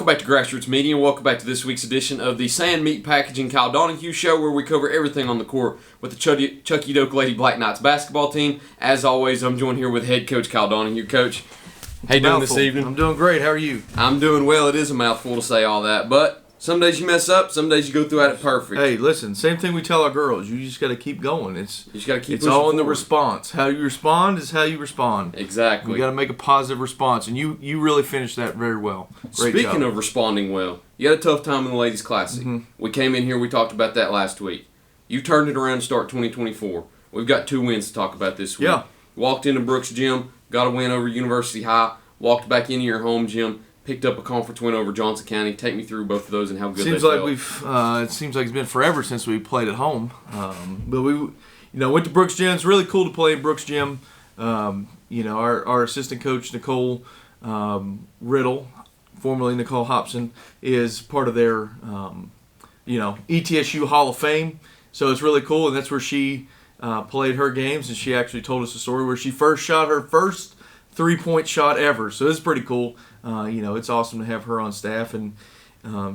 Welcome back to Grassroots Media, and welcome back to this week's edition of the Sand Meat Packaging Kyle Donahue Show, where we cover everything on the court with the Chucky Doke Lady Black Knights basketball team. As always, I'm joined here with head coach Kyle Donahue. Coach, how you doing this evening? I'm doing great. How are you? I'm doing well. It is a mouthful to say all that, but some days you mess up, some days you go through at it perfect. Hey, listen, same thing we tell our girls. You just got to keep going. You just got to keep It's all in the forward. response. How you respond is how you respond. Exactly. You got to make a positive response, and you really finished that very well. Great Speaking job. of responding well, you had a tough time in the Ladies Classic. Mm-hmm. We came in here, we talked about that last week. You turned it around to start 2024. We've got 2 wins to talk about this week. Yeah. Walked into Brooks Gym, got a win over University High, walked back into your home gym, picked up a conference win over Johnson County. Take me through both of those and how good seems they like felt. it seems like it's been forever since we played at home. But we, went to Brooks Gym. It's really cool to play in Brooks Gym. Our assistant coach Nicole Riddle, formerly Nicole Hobson, is part of their ETSU Hall of Fame. So it's really cool, and that's where she played her games, and she actually told us a story where she first shot her first 3-point shot ever. So it's pretty cool. It's awesome to have her on staff, and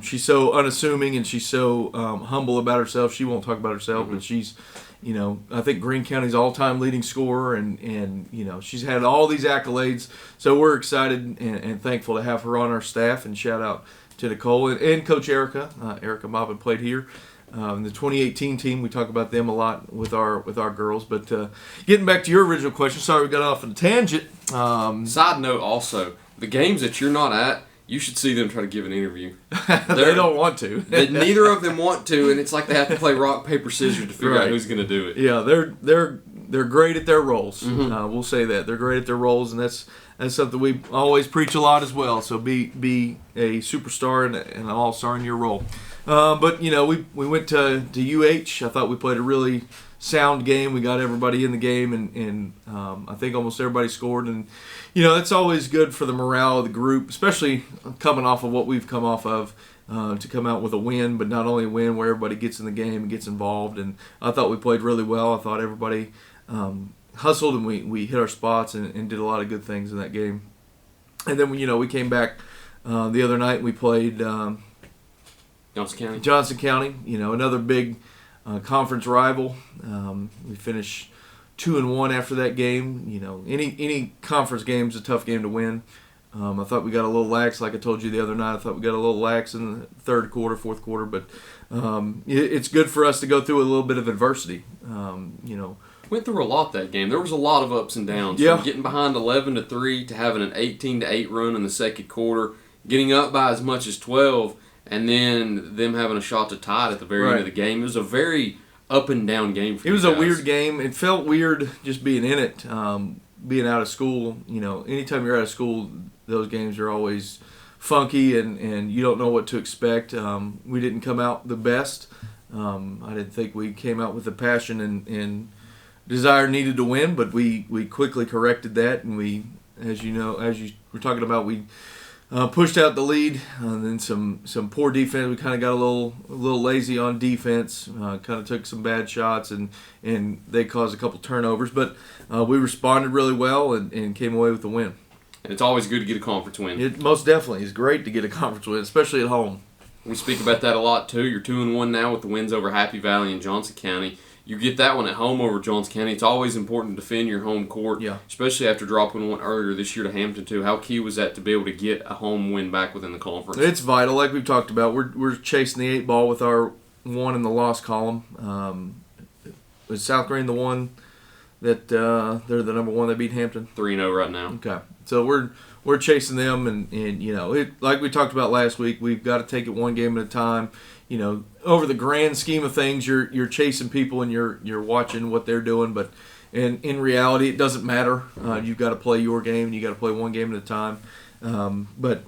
she's so unassuming and she's so humble about herself. She won't talk about herself, but she's, I think Greene County's all-time leading scorer, and she's had all these accolades. So we're excited and thankful to have her on our staff. And shout out to Nicole and Coach Erica. Erica Mobbin played here. The 2018 team, we talk about them a lot with our girls. But getting back to your original question, sorry we got off on a tangent. Side note also, the games that you're not at, you should see them try to give an interview. They don't want to. Neither of them want to, and it's like they have to play rock, paper, scissors to figure out who's going to do it. Yeah, they're great at their roles. Mm-hmm. We'll say that. They're great at their roles, and that's something we always preach a lot as well. So be a superstar and an all-star in your role. But we went to UH. I thought we played a really sound game. We got everybody in the game, and I think almost everybody scored. And it's always good for the morale of the group, especially coming off of what we've come off of, to come out with a win, but not only a win where everybody gets in the game and gets involved. And I thought we played really well. I thought everybody hustled, and we hit our spots and did a lot of good things in that game. And then we came back the other night and we played Johnson County, another big conference rival. We finished 2-1 after that game. Any conference game is a tough game to win. I thought we got a little lax, like I told you the other night. I thought we got a little lax in the third quarter, fourth quarter, but it's good for us to go through a little bit of adversity. Went through a lot that game. There was a lot of ups and downs. Yeah. From getting behind 11-3 to having an 18-8 run in the second quarter, getting up by as much as 12, and then them having a shot to tie it at the very end of the game. It was a very up and down game for you guys. It was a weird game. It felt weird just being in it, being out of school. Anytime you're out of school, those games are always funky, and you don't know what to expect. We didn't come out the best. I didn't think we came out with the passion and desire needed to win, but we quickly corrected that, and we, as you were talking about, we pushed out the lead, and then some poor defense. We kind of got a little lazy on defense. Kind of took some bad shots, and they caused a couple turnovers. But we responded really well and came away with the win. And it's always good to get a conference win. It most definitely is great to get a conference win, especially at home. We speak about that a lot too. You're 2-1 now with the wins over Happy Valley and Johnson County. You get that one at home over Johnson County. It's always important to defend your home court, especially after dropping one earlier this year to Hampton too. How key was that to be able to get a home win back within the conference? It's vital, like we've talked about. We're chasing the 8 ball with our one in the loss column. Was South Greene the one that they're the number one? They beat Hampton 3-0 right now. Okay, so we're chasing them, and like we talked about last week, we've got to take it one game at a time. Over the grand scheme of things, you're chasing people and you're watching what they're doing, but in reality, it doesn't matter. You've got to play your game, and you got to play one game at a time. But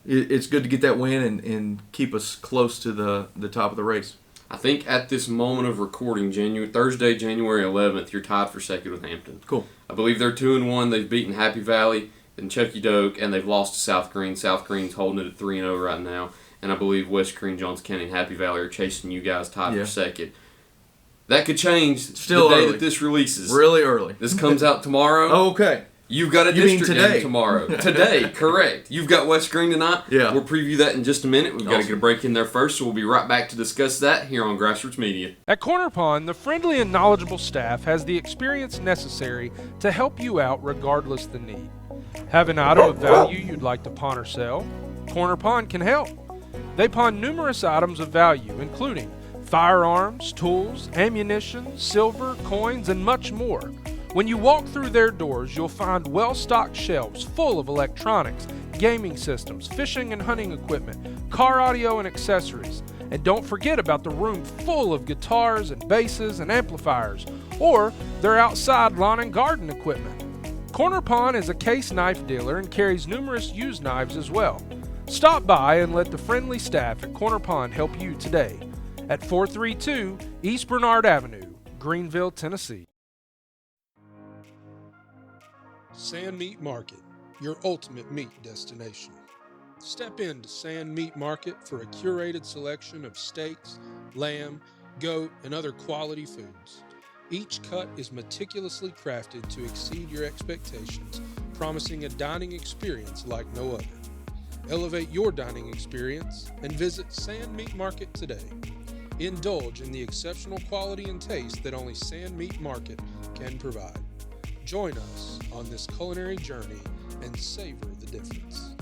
it's good to get that win and keep us close to the top of the race. I think at this moment of recording, Thursday, January 11th, you're tied for second with Hampton. Cool. I believe they're 2-1. They've beaten Happy Valley and Chucky Doke, and they've lost to South Greene. South Greene's holding it at 3-0 right now. And I believe West Greene, Johnson County, and Happy Valley are chasing you guys tied for second. That could change Still the day early. that this releases. Really early. This comes out tomorrow. Oh, okay. You've got a district game tomorrow. Today, correct. You've got West Green tonight. Yeah. We'll preview that in just a minute. We've got to get a break in there first, so we'll be right back to discuss that here on Grassroots Media. At Corner Pawn, the friendly and knowledgeable staff has the experience necessary to help you out regardless the need. Have an item of value you'd like to pawn or sell? Corner Pawn can help. They pawn numerous items of value, including firearms, tools, ammunition, silver, coins, and much more. When you walk through their doors, you'll find well-stocked shelves full of electronics, gaming systems, fishing and hunting equipment, car audio and accessories. And don't forget about the room full of guitars and basses and amplifiers, or their outside lawn and garden equipment. Corner Pawn is a case knife dealer and carries numerous used knives as well. Stop by and let the friendly staff at Corner Pawn help you today at 432 East Bernard Avenue, Greenville, Tennessee. Sand Meat Market, your ultimate meat destination. Step into Sand Meat Market for a curated selection of steaks, lamb, goat, and other quality foods. Each cut is meticulously crafted to exceed your expectations, promising a dining experience like no other. Elevate your dining experience and visit Sand Meat Market today. Indulge in the exceptional quality and taste that only Sand Meat Market can provide. Join us on this culinary journey and savor the difference.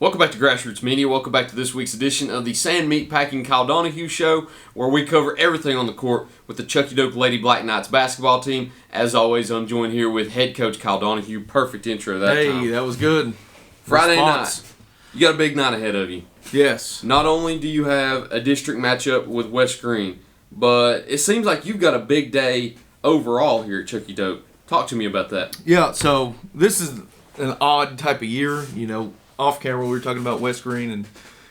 Welcome back to Grassroots Media. Welcome back to this week's edition of the Sand Meat Packing Kyle Donahue Show, where we cover everything on the court with the Chucky Dope Lady Black Knights basketball team. As always, I'm joined here with head coach Kyle Donahue. Perfect intro that time. Hey, that was good. Friday night. You got a big night ahead of you. Yes. Not only do you have a district matchup with West Green, but it seems like you've got a big day overall here at Chucky Dope. Talk to me about that. Yeah, so this is an odd type of year. You know, off camera we were talking about West Green, and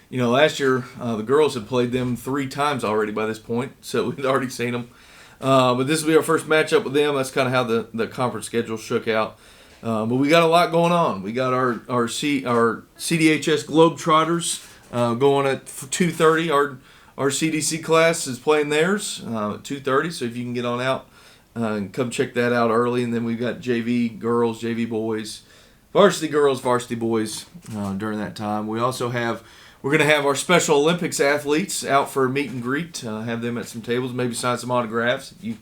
you know, last year the girls had played them 3 times already by this point, so we'd already seen them. But this will be our first matchup with them. That's kind of how the conference schedule shook out. But we got a lot going on. We got our CDHS Globetrotters going at 2:30. Our CDC class is playing theirs at 2:30, so if you can get on out and come check that out early. And then we've got JV girls, JV boys, varsity girls, varsity boys during that time. We're going to have our Special Olympics athletes out for a meet and greet, have them at some tables, maybe sign some autographs. If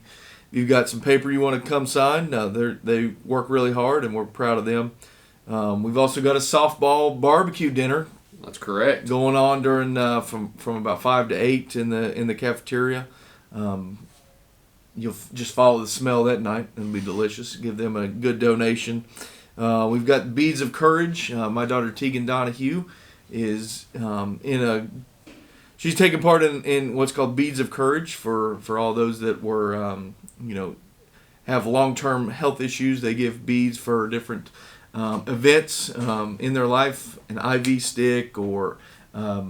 you've got some paper you want to come sign, they work really hard, and we're proud of them. We've also got a softball barbecue dinner. That's correct. Going on during from about 5 to 8 in the cafeteria. You'll just follow the smell that night. It'll be delicious. Give them a good donation. We've got Beads of Courage. My daughter Tegan Donahue is she's taking part in what's called Beads of Courage for all those that were have long-term health issues. They give beads for different events in their life, an IV stick or a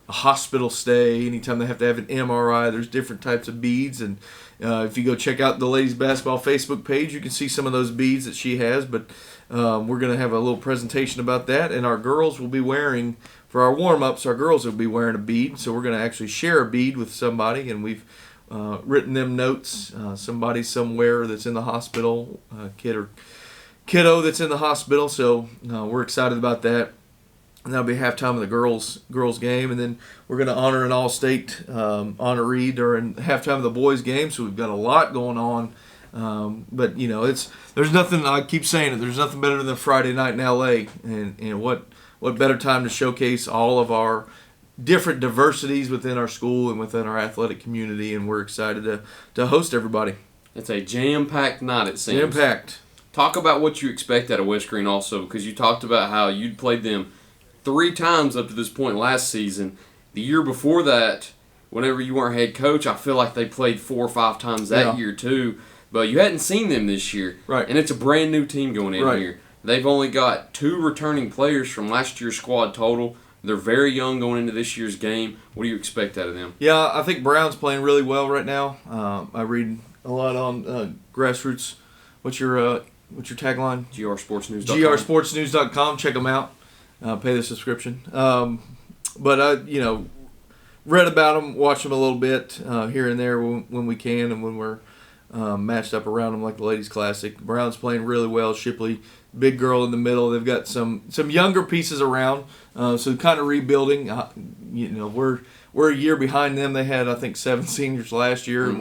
hospital stay. Anytime they have to have an MRI, there's different types of beads. And if you go check out the ladies basketball Facebook page, you can see some of those beads that she has. But we're going to have a little presentation about that. And our girls will be wearing, for our warm-ups, our girls will be wearing a bead. So we're going to actually share a bead with somebody. And we've written them notes. Somebody somewhere that's in the hospital, kid or kiddo that's in the hospital. So we're excited about that. And that'll be halftime of the girls game, and then we're going to honor an all-state honoree during halftime of the boys game. So we've got a lot going on, but there's nothing. I keep saying it. There's nothing better than Friday night in LA, and what better time to showcase all of our different diversities within our school and within our athletic community, and we're excited to host everybody. It's a jam-packed night. It seems jam-packed. Talk about what you expect out of West Green, also, because you talked about how you'd played them 3 times up to this point last season. The year before that, whenever you weren't head coach, I feel like they played 4 or 5 times that year too. But you hadn't seen them this year. Right. And it's a brand new team going in here. They've only got 2 returning players from last year's squad total. They're very young going into this year's game. What do you expect out of them? Yeah, I think Brown's playing really well right now. I read a lot on Grassroots. What's your tagline? grsportsnews.com. grsportsnews.com. Check them out. Pay the subscription. But read about them, watched them a little bit here and there when we can, and when we're matched up around them, like the Ladies Classic. Brown's playing really well. Shipley, big girl in the middle. They've got some younger pieces around, so kind of rebuilding. We're a year behind them. They had, I think, 7 seniors last year, and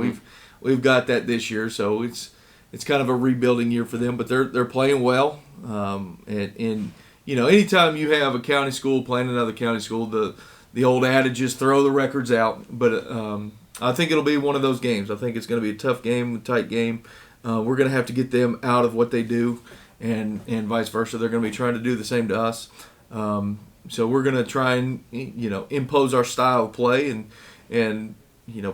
we've got that this year. So it's kind of a rebuilding year for them, but they're playing well. And anytime you have a county school playing another county school, the old adage is throw the records out. But I think it'll be one of those games. I think it's going to be a tough game, a tight game. We're going to have to get them out of what they do, and vice versa. They're going to be trying to do the same to us. So we're going to try and impose our style of play and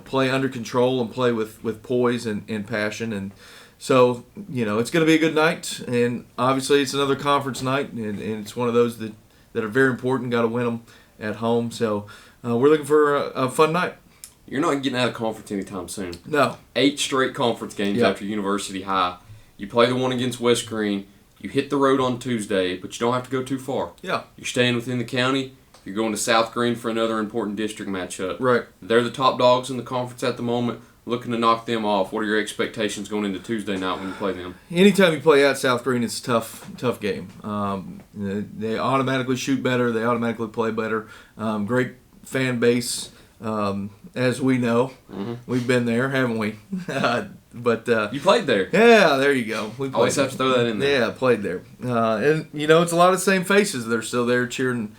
play under control and play with poise and passion. And so it's going to be a good night. And obviously it's another conference night, and it's one of those that are very important. Got to win them at home. So we're looking for a fun night. You're not getting out of conference anytime soon. No. 8 straight conference games after University High. You play the one against West Green. You hit the road on Tuesday, but you don't have to go too far. Yeah. You're staying within the county. You're going to South Green for another important district matchup. Right. They're the top dogs in the conference at the moment, looking to knock them off. What are your expectations going into Tuesday night when you play them? Anytime you play at South Green, it's a tough game. They automatically shoot better. They automatically play better. Great fan base, as we know. Mm-hmm. We've been there, haven't we? But you played there. Yeah, there you go. We always have to throw that in there. Yeah, played there. And it's a lot of the same faces that are still there cheering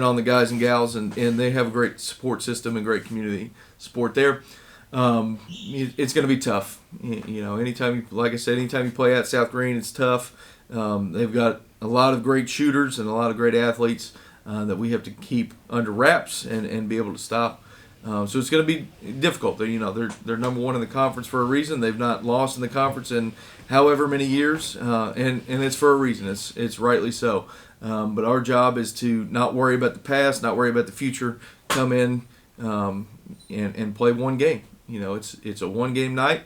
on the guys and gals, and they have a great support system and great community support there. It's going to be tough. Anytime you play at South Green, it's tough. They've got a lot of great shooters and a lot of great athletes that we have to keep under wraps and be able to stop. So it's going to be difficult. They're number one in the conference for a reason. They've not lost in the conference in however many years, and it's for a reason. It's rightly so. But our job is to not worry about the past, not worry about the future. Come in and play one game. It's a one-game night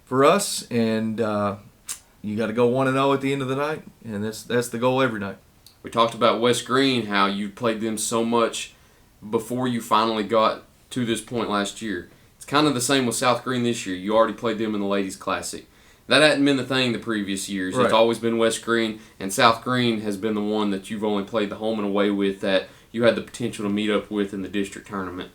for us, and you got to go 1-0 at the end of the night, and that's the goal every night. We talked about West Green, how you played them so much before you finally got to this point last year. It's kind of the same with South Green this year. You already played them in the Ladies Classic. That hadn't been the thing the previous years. Right. It's always been West Green, and South Green has been the one that you've only played the home and away with that you had the potential to meet up with in the district tournament.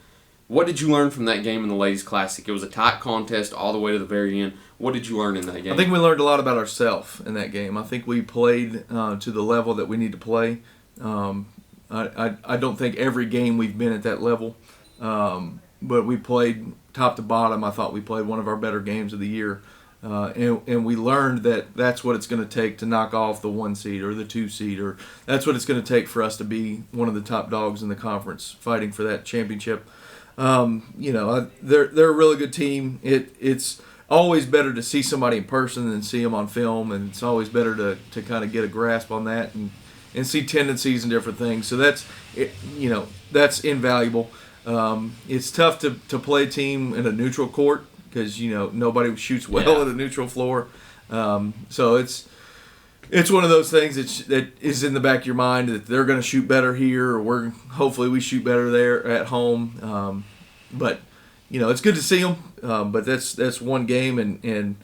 What did you learn from that game in the Ladies Classic? It was a tight contest all the way to the very end. What did you learn in that game? I think we learned a lot about ourselves in that game. I think we played to the level that we need to play. I don't think every game we've been at that level. But we played top to bottom. I thought we played one of our better games of the year. And we learned that that's what it's going to take to knock off the 1 seed or the 2 seed, or that's what it's going to take for us to be one of the top dogs in the conference fighting for that championship. They're a really good team. It's always better to see somebody in person than see them on film, and it's always better to kind of get a grasp on that and see tendencies and different things. So that's invaluable. It's tough to play a team in a neutral court because nobody shoots well at a neutral floor. So it's one of those things that is in the back of your mind that they're going to shoot better here, or hopefully we shoot better there at home. But it's good to see them. But that's one game, and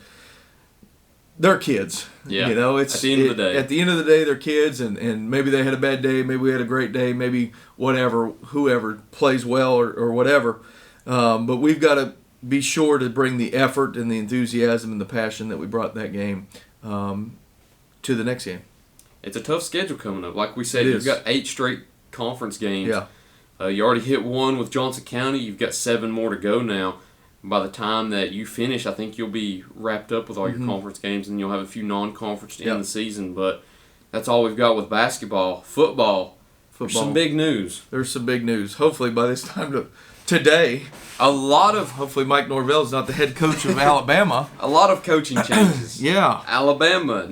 they're kids. Yeah. It's at the end of the day. At the end of the day, they're kids, and maybe they had a bad day, maybe we had a great day, maybe whoever plays well or whatever. But we've got to be sure to bring the effort and the enthusiasm and the passion that we brought that game to the next game. It's a tough schedule coming up. Like we said, you've got 8 straight conference games. Yeah. You already hit 1 with Johnson County. You've got 7 more to go now. By the time that you finish, I think you'll be wrapped up with all your conference games, and you'll have a few non-conference to end the season. But that's all we've got with basketball. Football. There's some big news. There's some big news. Hopefully by this time today, hopefully Mike Norvell is not the head coach of Alabama. A lot of coaching changes. Yeah. Alabama,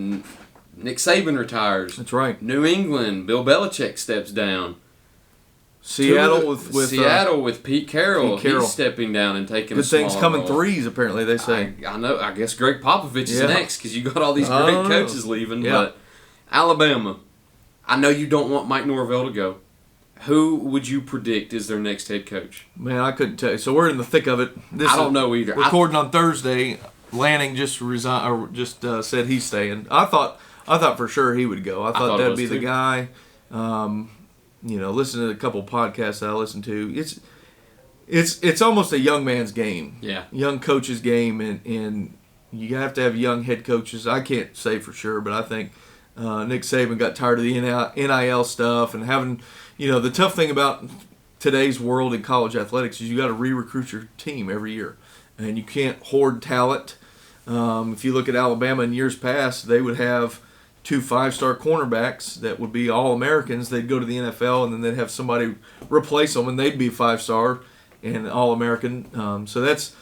Nick Saban retires. That's right. New England, Bill Belichick steps down. Seattle with Pete Carroll. He's stepping down and taking good things come in threes, apparently, they say. I know. I guess Greg Popovich is next because you got all these great coaches leaving. Yeah. But Alabama, I know you don't want Mike Norvell to go. Who would you predict is their next head coach? Man, I couldn't tell you. So we're in the thick of it. I don't know either. Recording on Thursday, Lanning just resigned, or just said he's staying. I thought for sure he would go. I thought that'd be the guy. Listen to a couple podcasts that I listen to. It's almost a young man's game. Yeah. Young coach's game, and you have to have young head coaches. I can't say for sure, but I think Nick Saban got tired of the NIL stuff and having, the tough thing about today's world in college athletics is you got to re-recruit your team every year, and you can't hoard talent. If you look at Alabama in years past, they would have 2 5-star cornerbacks that would be All-Americans. They'd go to the NFL, and then they'd have somebody replace them, and they'd be 5-star and All-American. So that's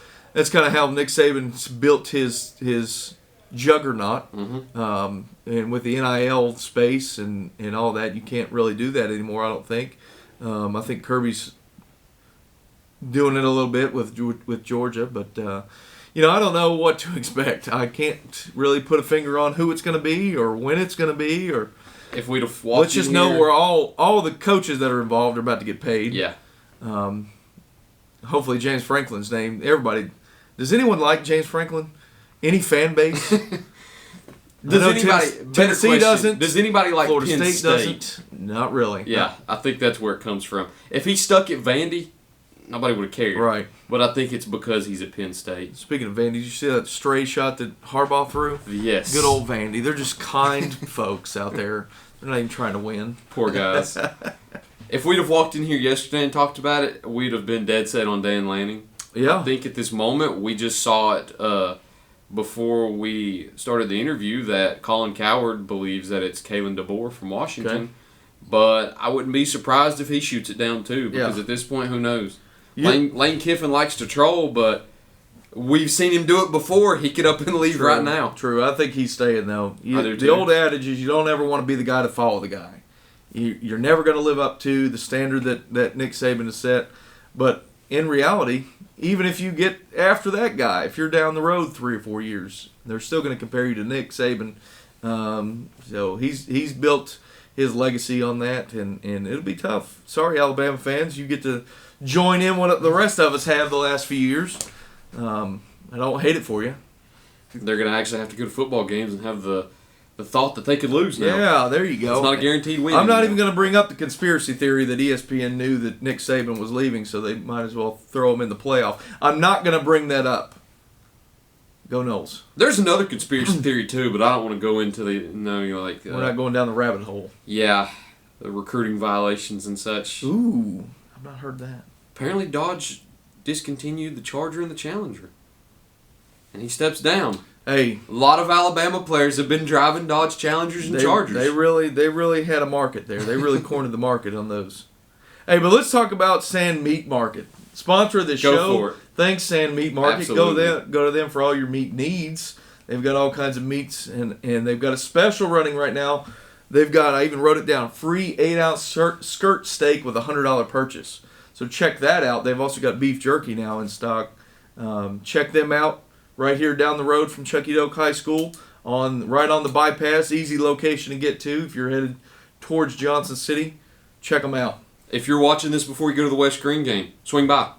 kind of how Nick Saban's built his juggernaut. Mm-hmm. And with the NIL space and all that, you can't really do that anymore, I don't think. I think Kirby's doing it a little bit with Georgia, but I don't know what to expect. I can't really put a finger on who it's going to be or when it's going to be, or if we'd have walked. Let's just know we're all the coaches that are involved are about to get paid. Yeah. Hopefully James Franklin's name. Everybody. Does anyone like James Franklin? Any fan base? Tennessee doesn't. Does anybody like Florida Penn State doesn't? Not really. Yeah, I think that's where it comes from. If he stuck at Vandy, nobody would have cared. Right. But I think it's because he's at Penn State. Speaking of Vandy, did you see that stray shot that Harbaugh threw? Yes. Good old Vandy. They're just kind folks out there. They're not even trying to win. Poor guys. If we'd have walked in here yesterday and talked about it, we'd have been dead set on Dan Lanning. Yeah. I think at this moment, we just saw it before we started the interview that Colin Cowherd believes that it's Kalen DeBoer from Washington. Okay. But I wouldn't be surprised if he shoots it down too, because at this point, who knows? Yeah. Lane Kiffin likes to troll, but we've seen him do it before. He could up and leave right now. True. I think he's staying, though. The old adage is you don't ever want to be the guy to follow the guy. You're never going to live up to the standard that Nick Saban has set. But in reality, even if you get after that guy, if you're down the road 3 or 4 years, they're still going to compare you to Nick Saban. So he's built his legacy on that, and it'll be tough. Sorry, Alabama fans. You get to join in what the rest of us have the last few years. I don't hate it for you. They're going to actually have to go to football games and have the thought that they could lose now. Yeah, there you go. It's not a guaranteed win. I'm not even going to bring up the conspiracy theory that ESPN knew that Nick Saban was leaving, so they might as well throw him in the playoff. I'm not going to bring that up. Go Noles. There's another conspiracy theory too, but I don't want to go into the we're not going down the rabbit hole. Yeah, the recruiting violations and such. Ooh, I've not heard that. Apparently, Dodge discontinued the Charger and the Challenger, and he steps down. Hey, a lot of Alabama players have been driving Dodge Challengers and Chargers. They really had a market there. They really cornered the market on those. Hey, but let's talk about Sand Meat Market, sponsor of this show. Go for it. Thanks, Sand Meat Market. Absolutely. Go to them for all your meat needs. They've got all kinds of meats, and they've got a special running right now. They've got, I even wrote it down, free 8-ounce skirt steak with a $100 purchase. So check that out. They've also got beef jerky now in stock. Check them out. Right here down the road from Chucky Doak High School, right on the bypass, easy location to get to if you're headed towards Johnson City. Check them out. If you're watching this before you go to the West Green game, swing by.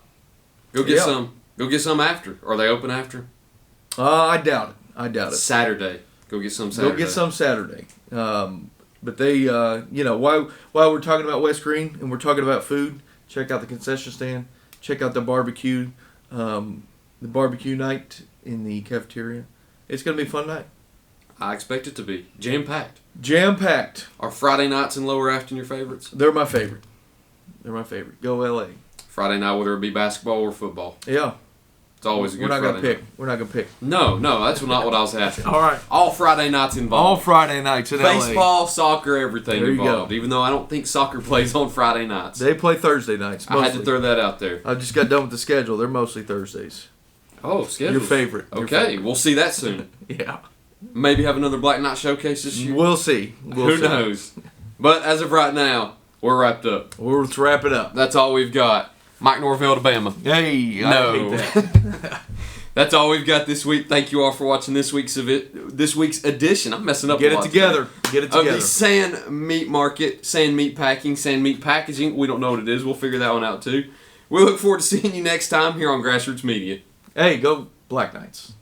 Go get some. Go get some after. Are they open after? I doubt it. Saturday. Go get some Saturday. Go get some Saturday. But they, while we're talking about West Green and we're talking about food, check out the concession stand. Check out the barbecue. The barbecue night in the cafeteria. It's going to be a fun night. I expect it to be. Jam-packed. Jam-packed. Are Friday nights in Lower Afton your favorites? They're my favorite. Go LA. Friday night, whether it be basketball or football. Yeah. It's always a good Friday night. We're not going to pick. No, that's not what I was asking. All right. All Friday nights involved. All Friday nights in LA. Baseball, soccer, everything there involved. Even though I don't think soccer plays on Friday nights. They play Thursday nights, mostly. I had to throw that out there. I just got done with the schedule. They're mostly Thursdays. Oh, schedule. Your favorite. Okay, we'll see that soon. Yeah. Maybe have another Black Knight Showcase this year. We'll see. Who knows? But as of right now, we're wrapped up. Let's wrap it up. That's all we've got. Mike Norvell, Alabama. Hey, no. I hate that. That's all we've got this week. Thank you all for watching this week's edition. I'm messing up. Get it together. Get it together. Of the Sand Meat Market, Sand Meat Packing, Sand Meat Packaging. We don't know what it is. We'll figure that one out too. We look forward to seeing you next time here on Grassroots Media. Hey, go Black Knights.